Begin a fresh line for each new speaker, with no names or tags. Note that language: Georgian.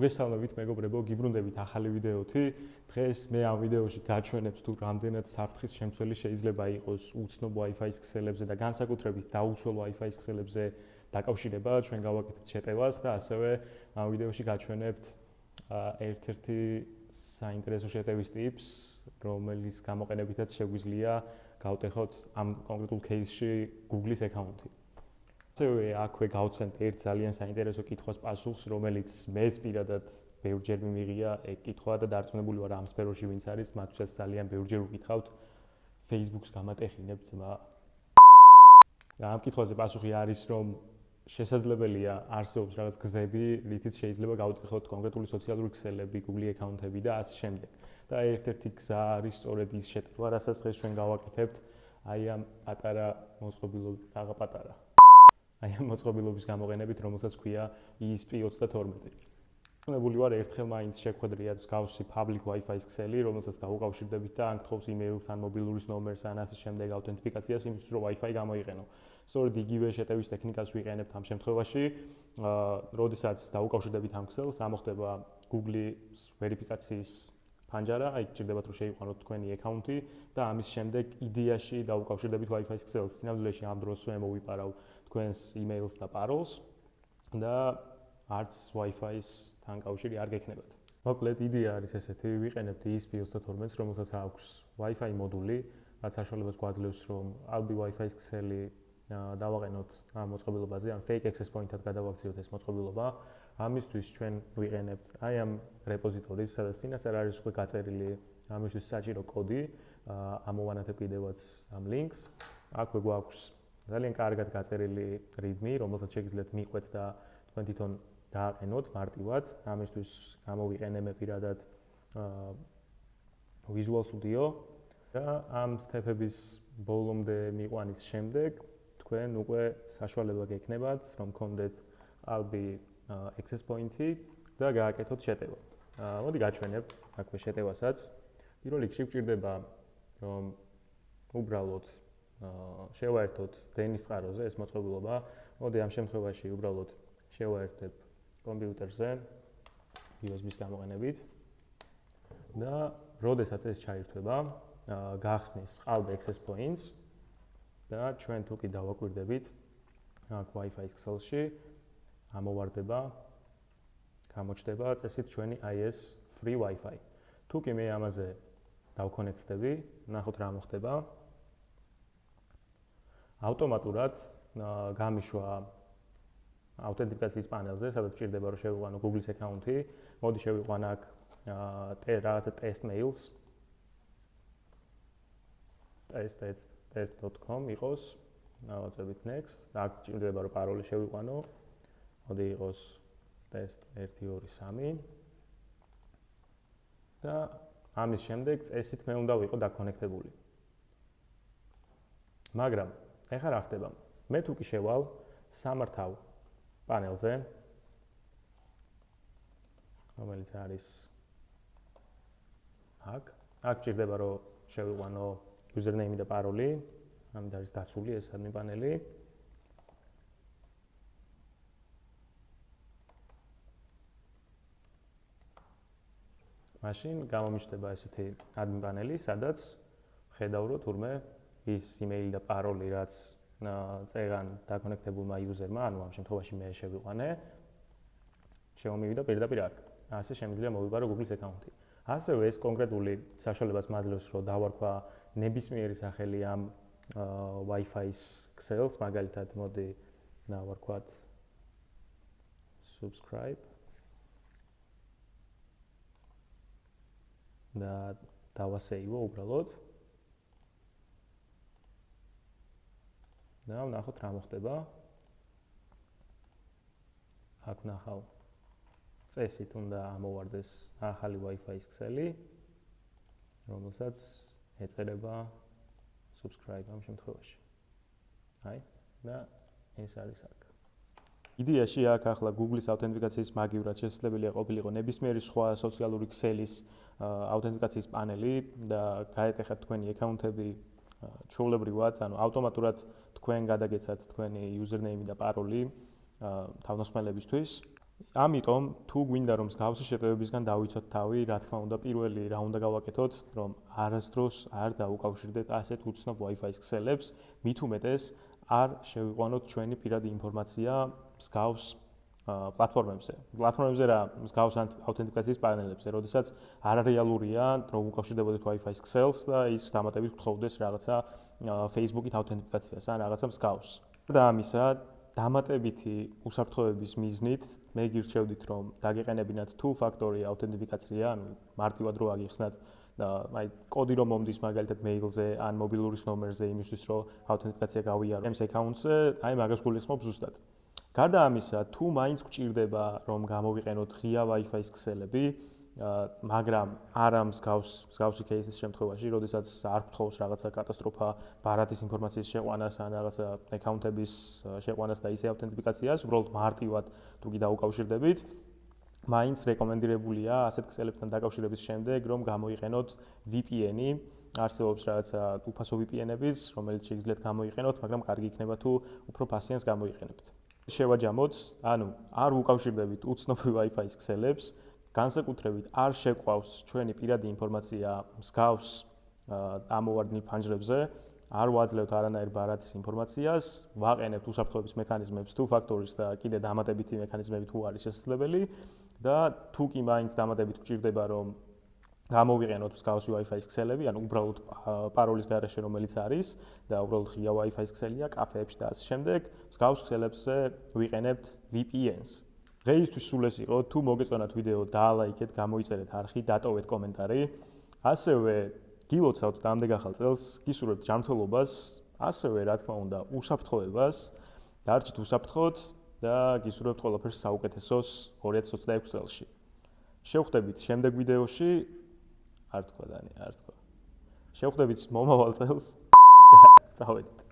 მოგესალმებით მეგობრებო, გიბრუნდებით ახალი ვიდეოთი. დღეს მე ამ ვიდეოში გაჩვენებთ თუ რამდენად საფრთხის შემცველი შეიძლება იყოს უცნობ Wi-Fi-ის ქსელებზე და განსაკუთრებით დაუცველ Wi-Fi-ის ქსელებზე დაკავშირება. ჩვენ გავაკეთებთ შეტევას და ასევე ამ ვიდეოში გაჩვენებთ ერთ-ერთი საინტერესო შეტევის ტიპს, რომელიც გამოყენებითაც შეგვიძლია გავტეხოთ ამ კონკრეტულ кейსში Google-ის აკაუნტი. ასევე აქვე გავცემთ ერთ ძალიან საინტერესო კითხვას პასუხს, რომელიც მეც პირადად ბევრჯერ მიმიღია ეგ კითხვა და დარწმუნებული ვარ ამ სფეროში ვინც არის, მათთვისაც ძალიან ბევრჯერ უკითხავთ Facebook-ს გამატეხინებ ძმა. ამ კითხვაზე პასუხი არის, რომ შესაძლებელია არსებობს რაღაც გზები, რითიც შეიძლება გავტეხოთ კონკრეტული სოციალური ქსელები, Google აკაუნტები და ასე შემდეგ. და ერთ-ერთი გზა არის სწორედ ის შეტევა, რასაც დღეს ჩვენ გავაკეთებთ, აი ამ პატარა მოწყობილობის გამოყენებით, რომელსაც ქვია ESP32. უნებული ვარ ერთხელ მაინც შეგვხედრიათ მსგავსი public Wi-Fi-ის ქსელი, რომელსაც დაუკავშირდებით და ან გთხოვს email-ს, ან მობილურის ნომერს, ან ასე შემდეგ აუთენტიფიკაციას, იმისთვის რომ Wi-Fi გამოიყენო. სწორედ იგივე შეტევის ტექნიკას ვიყენებთ ამ შემთხვევაში, როდესაც დაუკავშირდებით ამ ქსელს, ამოხდება Google-ის ვერიფიკაციის ფანჯარა, აი გჭირდებათ რომ შეიყვანოთ თქვენი აკაუნტი და ამის შემდეგ იდეაში დაუკავშირდებით Wi-Fi-ის ქსელს. სინამდვილეში ამ დროსვე მოვიპარავ თქვენს email-ს და parol-ს და არც Wi-Fi-ის თან კავშირი არ გექნებათ. მოკლედ იდეა არის ესეთი, ვიყენებთ ESP32-ს, რომელსაც აქვს Wi-Fi მოდული, რაც საშუალებას გვაძლევს, რომ ალბი Wi-Fi-ის ქსელი დავაყენოთ ამ მოწყობილობაზე, ან fake access point-ად გადავაქციოთ ეს მოწყობილობა. ამისთვის ჩვენ ვიყენებთ აი ამ რეპოზიტორის, სადაც წინასწარ არის უკვე გაწერილი ამისთვის საჭირო კოდი, ამოვანათებ კიდევაც ამ links. აქვე გვაქვს ძალიან კარგად გაწერილი README, რომელსაც შეგიძლიათ მიყვეთ და თქვენ თვითონ დააყენოთ მარტივად. ამისთვის გამოვიყენებ პირადად Visual Studio და ამ სტეპების ბოლომდე მიყვანის შემდეგ თქვენ უკვე საშუალება გექნებათ, რომ გქონდეთ ალბი access point-ი და გააკეთოთ შეტევა. მოდი გაჩვენებთ აქვე შეტევასაც. პირველ რიგში გვჭირდება, რომ უბრალოდ შევაერთოთ დენის წყაროზე ეს მოწყობილობა. მოდი ამ შემთხვევაში უბრალოდ შევაერთებ კომპიუტერზე USB-ის გამოყენებით და როდესაც ეს ჩაირთვება, გახსნის ყალბ access points და ჩვენ თუ კი დავაკვირდებით აქ Wi-Fi-ის ქსელში ამოვარდება, გამოჩნდება წესით ჩვენი ეს free Wi-Fi. თუ კი მე ამაზე დავკონექტდები, ნახოთ რა მოხდება. ავტომატურად გამიშვა აუთენტიფიკაციის პანელზე, სადაც ჭირდება რომ შევიყვანო Google-ის აკაუნტი. მოდი შევიყვან აქ რაღაცა test mails. test.com იყოს. დავაწევით next. აქ ჭირდება რომ პაროლი შევიყვანო. მოდი იყოს test 1 2 3 და ამის შემდეგ წესით მე უნდა ვიყო დაკონექტებული. მაგრამ ეხლა რა ხდება? მე თუ კი შევალ სამართავ პანელზე, რომელიც არის აქ ჭირდება რომ შევიყვანო username და paroli, ამით არის დაცული ეს admin პანელი. მაშინ გამომიჩნდება ესეთი admin პანელი, სადაც ხედავ რომ თურმე ის email და paroli, რაც წერან დაკონექტებულმა user-მა, ანუ ამ შემთხვევაში მე შევიყვანე, შემომივიდა პირდაპირ აქ. ასე შემიძლია მოვიპარო Google-ის აკაუნტი. ასევე ეს კონკრეტული საშუალებას მაძლევს, რომ დავარქვა ნებისმიერი სახელი ამ Wi-Fi-ის ქსელს, მაგალითად, მოდი დავარქვათ subscribe და დავასეივო უბრალოდ. და ვნახოთ რა მოხდება. აქ ვნახავ წესით უნდა ამოვარდეს ახალი Wi-Fi-ის ქსელი, რომელსაც ეწერება subscribe ამ შემთხვევაში. აი, და ეს არის აქ. იდეაში აქ ახლა Google-ის აუთენტიფიკაციის მაგივრად შესაძლებელია ყოფილიყო ნებისმიერი სხვა სოციალური ქსელის აუთენტიფიკაციის პანელი და გაეტეხათ თქვენი აკაუნტები ჩვეულებრივად, ანუ ავტომატურად თქვენ გადაგეცათ თქვენი username და paroli თავდასხმელებისთვის ამიტომ თუ გვინდა რომ მსგავსი შეტევებისგან დავიცოთ თავი, რა თქმა უნდა, პირველი რა უნდა გავაკეთოთ, რომ არასდროს არ დაუკავშირდეთ ასეთ უცნობ Wi-Fi-ის ქსელებს, მით უმეტეს არ შევიყვანოთ ჩვენი პირადი ინფორმაცია მსგავს პლატფორმებზე. პლატფორმებზე რა მსგავს აუთენტიფიკაციის პანელებზე, როდესაც არარეალურია, რომ უკავშირდებოდეთ Wi-Fi-ის ქსელს და ის დამატებით გთხოვდეს რაღაცა Facebook-ით აუთენტიფიკაციას ან რაღაცა მსგავს. და ამისა დამატებითი უსაფრთხოების მიზნით მე გირჩევდით რომ დაგეყენებინათ two-factor აუთენტიფიკაცია, ანუ მარტივად რო აგიხსნათ აი კოდი რომ მომდის მაგალითად მეილზე ან მობილურის ნომერზე იმისთვის რომ აუთენტიფიკაცია გავიარო ჩემს აკაუნტზე, აი მაგას გულისხმობ ზუსტად. გარდა ამისა, თუ მაინც გჭირდება რომ გამოვიყენოთ ღია Wi-Fi-ის ქსელები, მაგრამ არა მსგავსი кейსის შემთხვევაში, როდესაც არ გთხოვს რაღაცა კატასტროფა ბარათის ინფორმაციის შეყვანას ან რაღაცა აკაუნტების შეყვანას და ისე აუთენტიფიკაციას, უბრალოდ მარტივად თუ კი დაუკავშირდებით, მაინც რეკომენდირებულია ასეთ ქსელებთან დაკავშირების შემდეგ, რომ გამოიყენოთ VPN-ი, არსებობს რაღაცა უფასო VPN-ებიც, რომელიც შეგიძლიათ გამოიყენოთ, მაგრამ კარგი იქნება თუ უფრო ფასიანს გამოიყენებთ. შევაჯამოთ, ანუ არ უკავშირდებით უცნობ Wi-Fi-ის ქსელებს, განსაკუთრებით არ შეყვავს ჩვენი პირადი ინფორმაცია მსგავს ამოვარდნილ ფანჯრებზე, არ ვაძლევთ არანაირ ბარათის ინფორმაციას, ვაყენებთ უსაფრთხოების მექანიზმებს two-factor-ის და კიდე დამატებითი მექანიზმები თუ არის შესაძლებელი და თუ კი მაინც დამატებით გჭირდება რომ გამოვიყენოთ მსგავსი Wi-Fi-ის ქსელები, ანუ უბრალოდ პაროლის გარეშე რომელიც არის და უბრალოდ ღია Wi-Fi-ის ქსელია კაფეებში და ასე შემდეგ, მსგავს ქსელებზე ვიყენებთ VPN-ს. დღეისთვის სულ ეს იყო, თუ მოგეწონათ ვიდეო, დაალაიქეთ, გამოიწერეთ არხი, დატოვეთ კომენტარი. ასევე გილოცავთ დამდეგ ახალ წელს, გისურვებთ ჯანმრთელობას, ასევე რა თქმა უნდა, უსაფრთხოებას, დარჩით უსაფრთხოდ და გისურვებთ ყველაფერს საუკეთესოს 2026 წელში. შევხვდებით შემდეგ ვიდეოში, არ თქვა. შევხვდებით მომავალ წელს. წავედით.